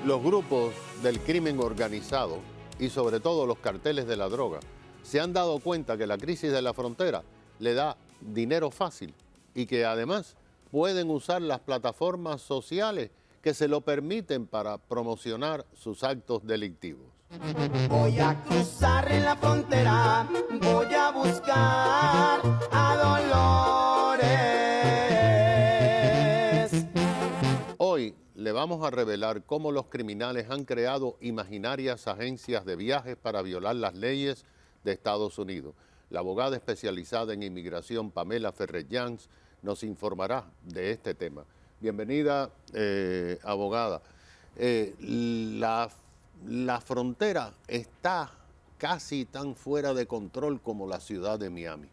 Los grupos del crimen organizado y sobre todo los carteles de la droga se han dado cuenta que la crisis de la frontera le da dinero fácil y que además pueden usar las plataformas sociales que se lo permiten para promocionar sus actos delictivos. Voy a cruzar en la frontera, voy a buscar a Dolores. Hoy le vamos a revelar cómo los criminales han creado imaginarias agencias de viajes para violar las leyes de Estados Unidos. La abogada especializada en inmigración Pamela Ferrer-Jans nos informará de este tema. Bienvenida, abogada. La frontera está casi tan fuera de control como la ciudad de Miami,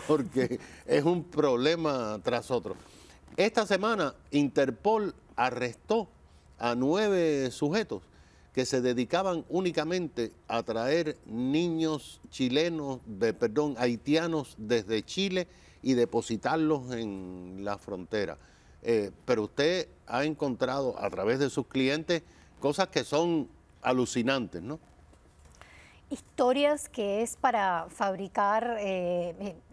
porque es un problema tras otro. Esta semana Interpol arrestó a 9 sujetos que se dedicaban únicamente a traer niños haitianos desde Chile y depositarlos en la frontera. Pero usted ha encontrado a través de sus clientes cosas que son alucinantes, ¿no? Historias que es para fabricar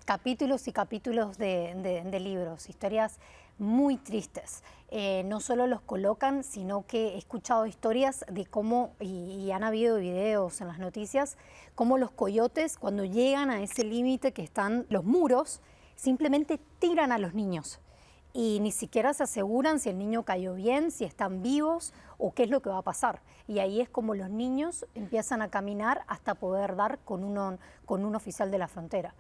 capítulos y capítulos de libros, historias muy tristes. No solo los colocan, sino que he escuchado historias de cómo, y han habido videos en las noticias, cómo los coyotes cuando llegan a ese límite que están los muros, simplemente tiran a los niños. Y ni siquiera se aseguran si el niño cayó bien, si están vivos o qué es lo que va a pasar. Y ahí es como los niños empiezan a caminar hasta poder dar con un oficial de la frontera.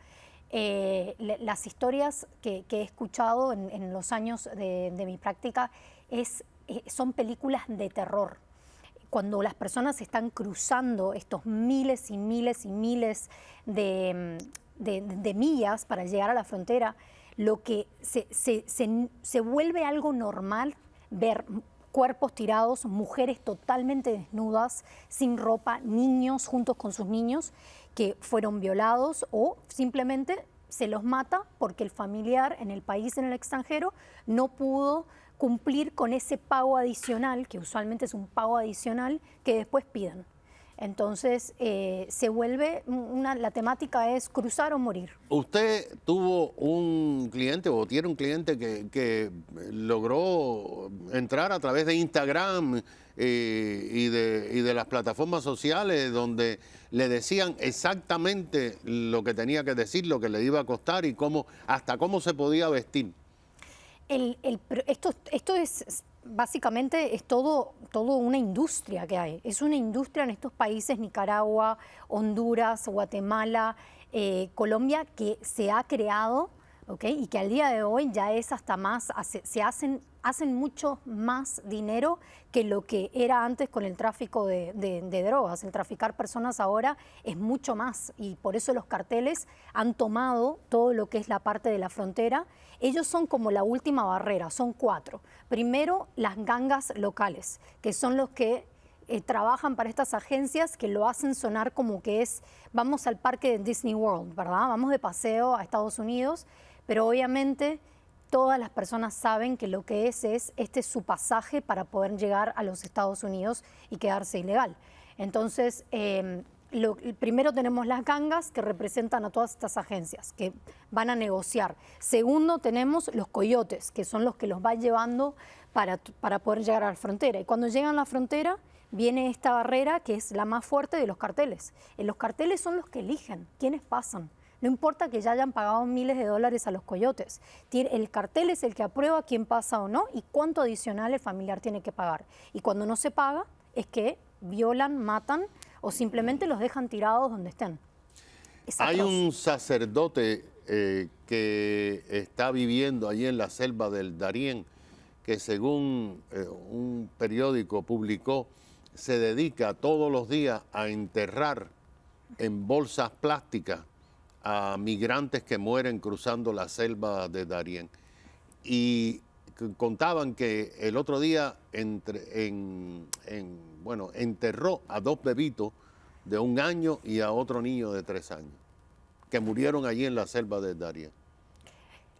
Las historias que he escuchado en los años de mi práctica son películas de terror. Cuando las personas están cruzando estos miles y miles y miles de millas para llegar a la frontera, lo que se vuelve algo normal ver cuerpos tirados, mujeres totalmente desnudas, sin ropa, niños juntos con sus niños que fueron violados o simplemente se los mata porque el familiar en el país, en el extranjero, no pudo cumplir con ese pago adicional, que usualmente es un pago adicional, que después piden. Entonces, se vuelve, la temática es cruzar o morir. ¿Usted tuvo un cliente o tiene un cliente que logró entrar a través de Instagram y de las plataformas sociales donde le decían exactamente lo que tenía que decir, lo que le iba a costar y hasta cómo se podía vestir? Esto es básicamente es todo una industria que hay. Es una industria en estos países, Nicaragua, Honduras, Guatemala, Colombia, que se ha creado, ¿okay? Y que al día de hoy ya es hasta más, hacen mucho más dinero que lo que era antes con el tráfico de drogas. El traficar personas ahora es mucho más y por eso los carteles han tomado todo lo que es la parte de la frontera. Ellos son como la última barrera, son 4. Primero, las gangas locales, que son los que trabajan para estas agencias que lo hacen sonar como que vamos al parque de Disney World, ¿verdad? Vamos de paseo a Estados Unidos, pero obviamente todas las personas saben que lo que este es su pasaje para poder llegar a los Estados Unidos y quedarse ilegal. Entonces, primero tenemos las gangas que representan a todas estas agencias que van a negociar. Segundo, tenemos los coyotes, que son los que los van llevando para poder llegar a la frontera. Y cuando llegan a la frontera, viene esta barrera que es la más fuerte de los carteles. Los carteles son los que eligen quiénes pasan. No importa que ya hayan pagado miles de dólares a los coyotes. El cartel es el que aprueba quién pasa o no y cuánto adicional el familiar tiene que pagar. Y cuando no se paga, es que violan, matan o simplemente los dejan tirados donde estén. Hay un sacerdote que está viviendo allí en la selva del Darién, que según un periódico publicó, se dedica todos los días a enterrar en bolsas plásticas a migrantes que mueren cruzando la selva de Darién. Y contaban que el otro día enterró a 2 bebitos de 1 año y a otro niño de 3 años, que murieron allí en la selva de Darién.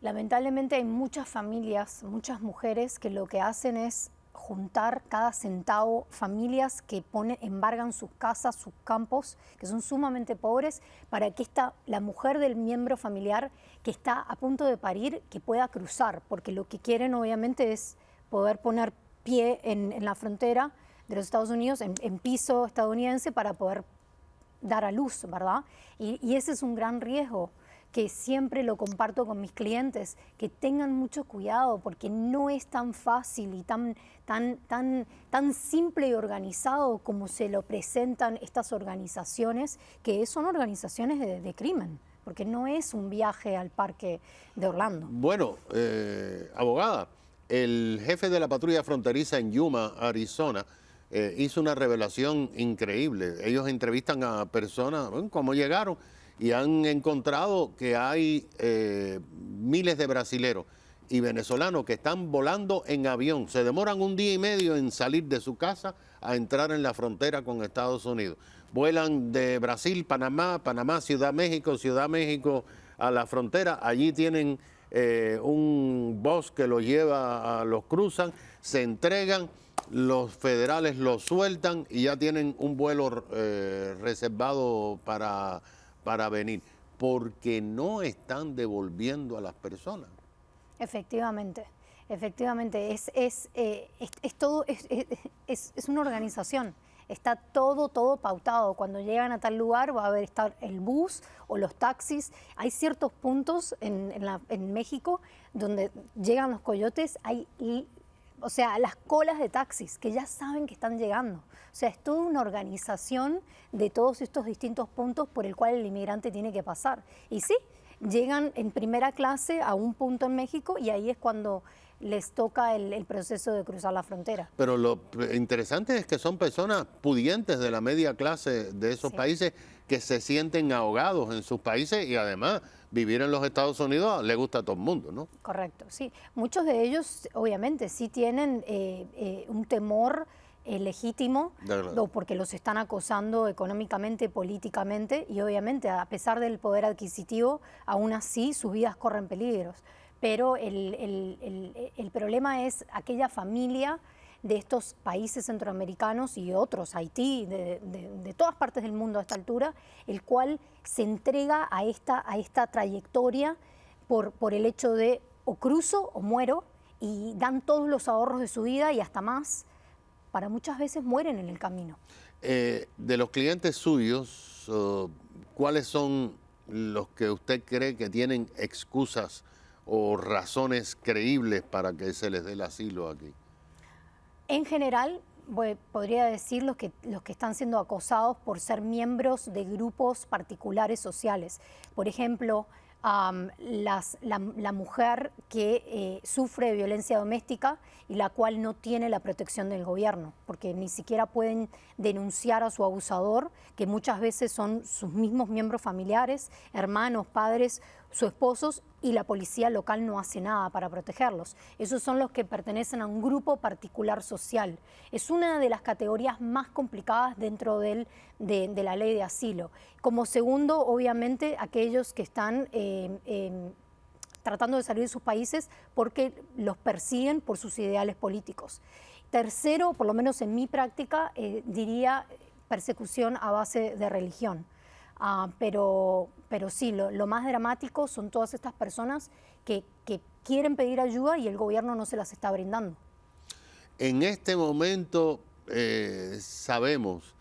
Lamentablemente hay muchas familias, muchas mujeres que lo que hacen es juntar cada centavo, familias que embargan sus casas, sus campos, que son sumamente pobres, para que la mujer del miembro familiar que está a punto de parir, que pueda cruzar, porque lo que quieren obviamente es poder poner pie en la frontera de los Estados Unidos, en piso estadounidense, para poder dar a luz, ¿verdad? Y ese es un gran riesgo, que siempre lo comparto con mis clientes, que tengan mucho cuidado, porque no es tan fácil y tan simple y organizado como se lo presentan estas organizaciones, que son organizaciones de crimen, porque no es un viaje al parque de Orlando. Bueno, abogada, el jefe de la patrulla fronteriza en Yuma, Arizona, hizo una revelación increíble. Ellos entrevistan a personas, bueno, cómo llegaron, y han encontrado que hay miles de brasileros y venezolanos que están volando en avión. Se demoran un día y medio en salir de su casa a entrar en la frontera con Estados Unidos. Vuelan de Brasil, Panamá, Ciudad México a la frontera. Allí tienen un bus que los lleva, los cruzan, se entregan, los federales los sueltan y ya tienen un vuelo reservado para venir, porque no están devolviendo a las personas. Efectivamente, es una organización. Está todo pautado. Cuando llegan a tal lugar va a estar el bus o los taxis. Hay ciertos puntos en México donde llegan los coyotes, o sea, las colas de taxis que ya saben que están llegando. O sea, es toda una organización de todos estos distintos puntos por el cual el inmigrante tiene que pasar. Y sí, llegan en primera clase a un punto en México y ahí es cuando les toca el proceso de cruzar la frontera. Pero lo interesante es que son personas pudientes de la media clase de esos países que se sienten ahogados en sus países y además vivir en los Estados Unidos le gusta a todo el mundo, ¿no? Correcto, sí. Muchos de ellos obviamente sí tienen un temor legítimo, porque los están acosando económicamente, políticamente, y obviamente a pesar del poder adquisitivo, aún así sus vidas corren peligros. Pero el problema es aquella familia de estos países centroamericanos y otros, Haití, de todas partes del mundo a esta altura, el cual se entrega a esta trayectoria por el hecho de o cruzo o muero, y dan todos los ahorros de su vida y hasta más. Para muchas veces mueren en el camino. De los clientes suyos, ¿cuáles son los que usted cree que tienen excusas o razones creíbles para que se les dé el asilo aquí? En general, podría decir los que están siendo acosados por ser miembros de grupos particulares sociales. Por ejemplo, la mujer que sufre violencia doméstica y la cual no tiene la protección del gobierno, porque ni siquiera pueden denunciar a su abusador, que muchas veces son sus mismos miembros familiares, hermanos, padres, sus esposos, y la policía local no hace nada para protegerlos. Esos son los que pertenecen a un grupo particular social. Es una de las categorías más complicadas dentro de la ley de asilo. Como segundo, obviamente, aquellos que están tratando de salir de sus países porque los persiguen por sus ideales políticos. Tercero, por lo menos en mi práctica, diría persecución a base de religión. Pero sí, lo más dramático son todas estas personas que quieren pedir ayuda y el gobierno no se las está brindando. En este momento sabemos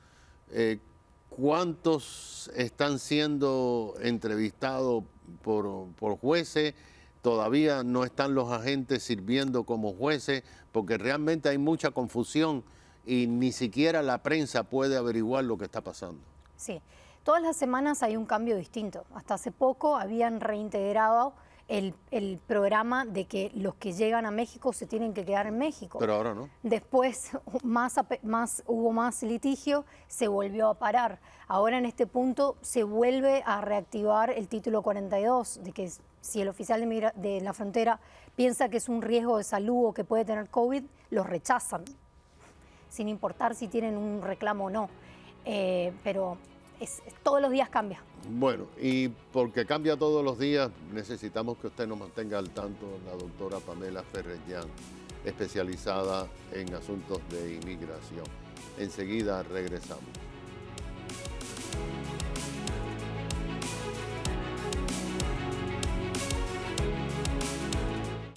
cuántos están siendo entrevistados por jueces. Todavía no están los agentes sirviendo como jueces porque realmente hay mucha confusión y ni siquiera la prensa puede averiguar lo que está pasando. Sí. Todas las semanas hay un cambio distinto. Hasta hace poco habían reintegrado el programa de que los que llegan a México se tienen que quedar en México. Pero ahora no. Después hubo más litigio, se volvió a parar. Ahora en este punto se vuelve a reactivar el título 42, de que si el oficial de la frontera piensa que es un riesgo de salud o que puede tener COVID, los rechazan, sin importar si tienen un reclamo o no. Pero todos los días cambia. Bueno, y porque cambia todos los días, necesitamos que usted nos mantenga al tanto, la doctora Pamela Ferrer Jan. especializada en asuntos de inmigración. Enseguida regresamos.